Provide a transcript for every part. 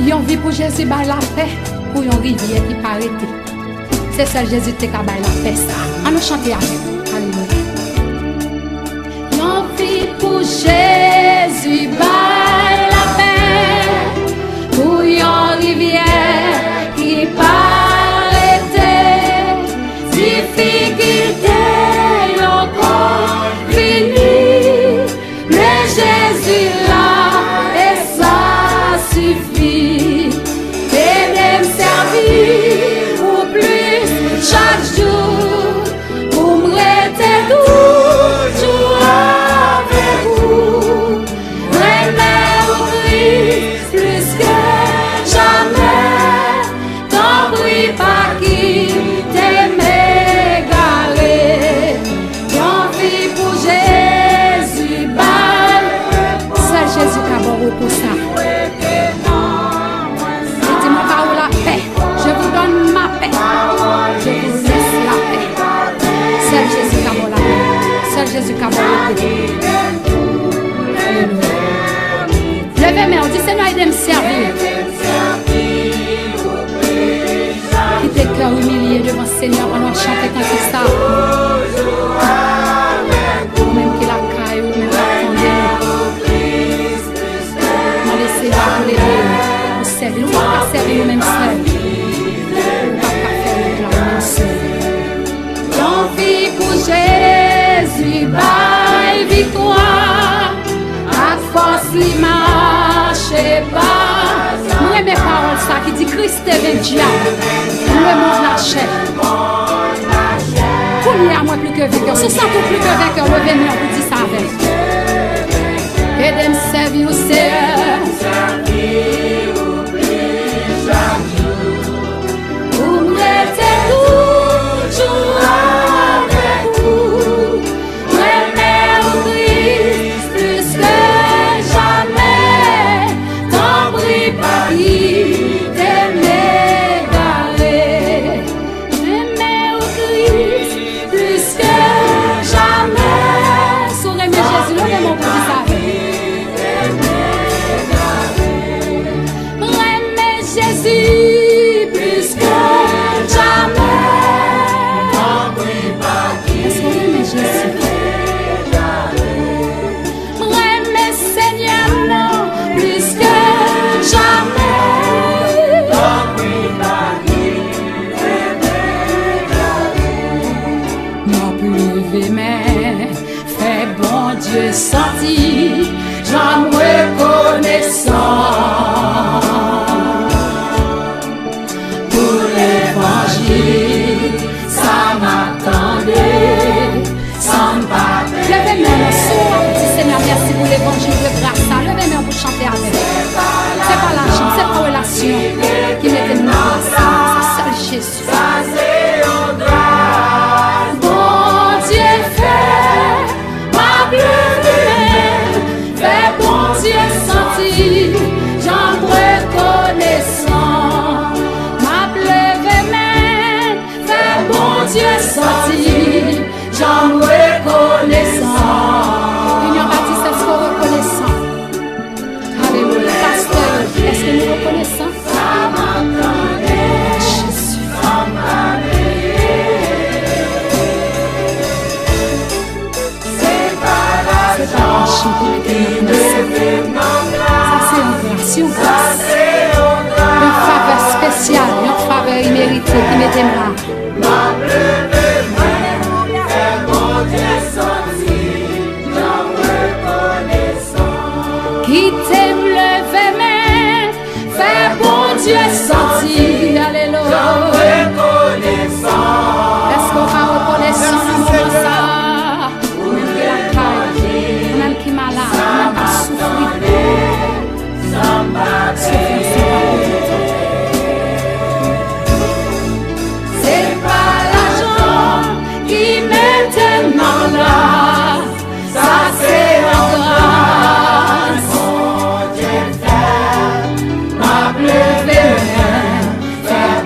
Yon vie pour Jésus, bail la paix, pour yon rivière qui pas arrêter. C'est ça Jésus te ka bail la paix ça. On nous chanter avec. Alléluia. Yon vie pour Jésus, bail la paix, pour yon rivière qui pas arrêter. Difficulté encore fini, mais Jésus là et ça suffit. Et de me servir ou plus chaque jour pour me rester toujours avec vous. Vraiment au Christ plus que jamais. T'en prie pas quitter m'égarer. J'en vis pour Jésus, c'est Jésus qui a bon pour ça. Dis-moi par où la paix, je vous donne ma paix, je vous laisse la paix. C'est Jésus qui a bon la paix, c'est Jésus qui a bon la paix. Alléluia. Levez-moi, on dit Seigneur, aide me servir. Qui tes cœurs humiliés devant le Seigneur, on va chanter quand c'est ça. Même qu'il a caillé, même qu'il a fondé. On va laisser là pour l'aider. Pour servir, on va pas servir nous-mêmes seuls. On va pas faire nous-mêmes seuls. J'en vis pour Jésus, bye victoire. À force, il marche pas. Nous aimons mes paroles, ça qui dit Christ est le diable. Nous aimons la chair. Qu'on y a moi plus que vainqueur. Si ça tout plus que vainqueur, levez-moi pour dire ça avec. Et de me servir au Seigneur. Pour me rester toujours avec vous. Vraiment au Christ plus que jamais. T'en prie pas quitter m'égarer. Vraiment au Christ plus que jamais. Sourez mes Jésus, levez mon petit ça. Jésus plus que jamais. Est-ce qu'on aime Jésus? M'aime Seigneur non plus que jamais. M'a levé mais fait bon Dieu sentir, j'en reconnaissant. Ça m'attendait, sans me battre. Levez-moi mon soir, petit Seigneur, merci pour l'évangile de grâce. Levez-moi pour chanter avec. C'est pas l'argent, c'est pas relation qui m'était mis en place. C'est seul Jésus. Bon Dieu fait ma pleine, fait bon Dieu sentir, j'en reconnaissant. Dieu sorti, j'en reconnaissant. Union Baptiste, est-ce qu'on reconnaissant? Alléluia. Pasteur, est-ce que nous reconnaissons? Jésus. C'est pas l'argent qui me fait mon grâce. Ça c'est une grâce. Une faveur spéciale, une faveur imméritée qui m'était là. Ma pleine main, fait bon Dieu sorti, j'en reconnaissant. Qui t'aime lever main, fait bon Dieu sorti, alléluia. J'en reconnaissant. Est-ce qu'on va reconnaissant dans mon ça? Même qui la caille, même qui malade, même qui souffre. C'est pas l'argent qui m'est tellement là, ça c'est en grâce. Mon Dieu fait ma pleine main, fait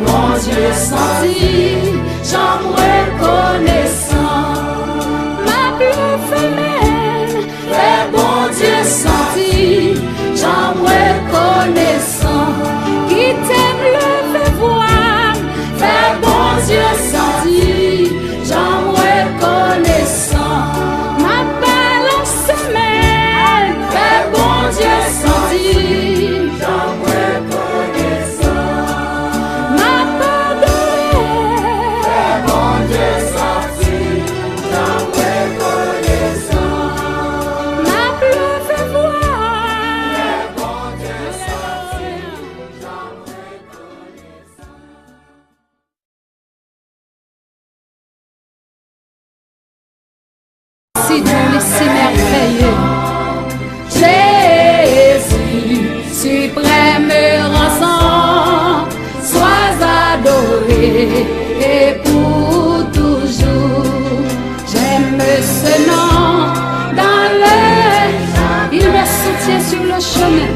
soutient sur le chemin.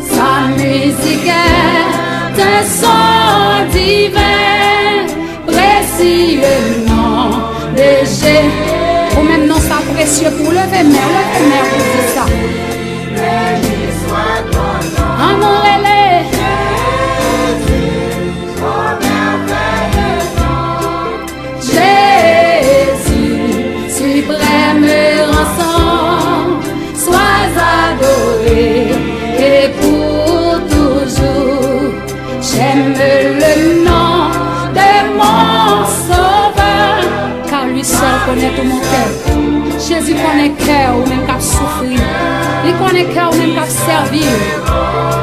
Sa musique est un son divin, précieux nom de Jésus. Ou même non, ça précieux pour lever mer pour dire ça. Amourez-les. Jésus, suprême rançon, sois adoré et pour toujours. J'aime le nom de mon sauveur, car lui seul connaît tout mon cœur. Jésus connaît cœur ou même qu'à souffrir. Il connaît cœur ou même qu'à servir.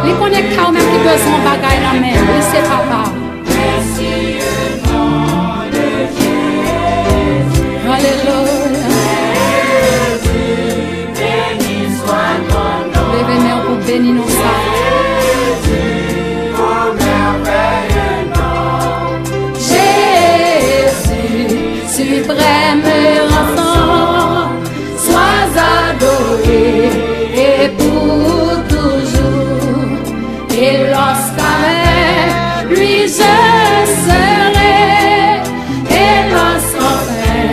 Il connaît cœur ou même qui besoin de bagaille dans la main. Il sait papa. Alléluia. Levez main pour bénir nos saints. Suprême rançon, sois adoré et pour toujours. Et lorsqu'avec lui je serai, et lorsqu'enfin,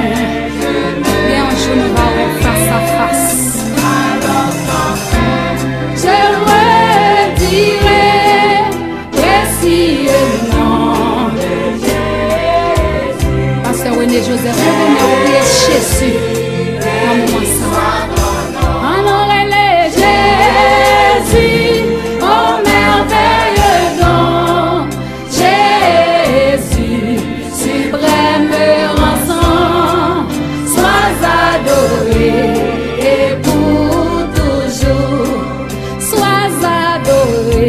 bien je me verrai face à face. Je redirai précieux nom de Jésus. Pasteur René Joseph, je vais Jésus. Dans mon sang. Honorez-les, Jésus, oh merveilleux don. Jésus, suprême rançon, sois adoré et pour toujours. Sois adoré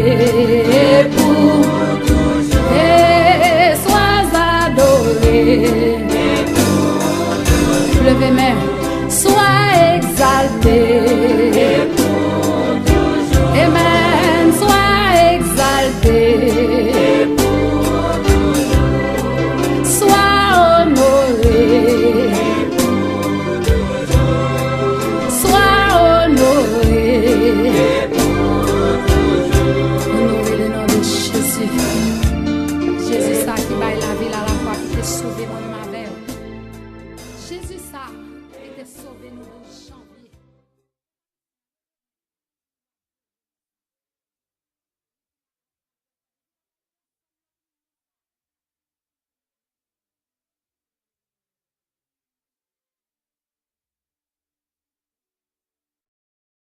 et pour toujours. Et sois adoré. Levez main, sois exalté. Amen, sois exalté. Sois honoré. Sois honoré. Honoré le nom de Jésus. Jésus, ça qui baille la ville à la fois qui t'a sauvé moi-même avec. Jésus, ça, et t'a sauvé nous.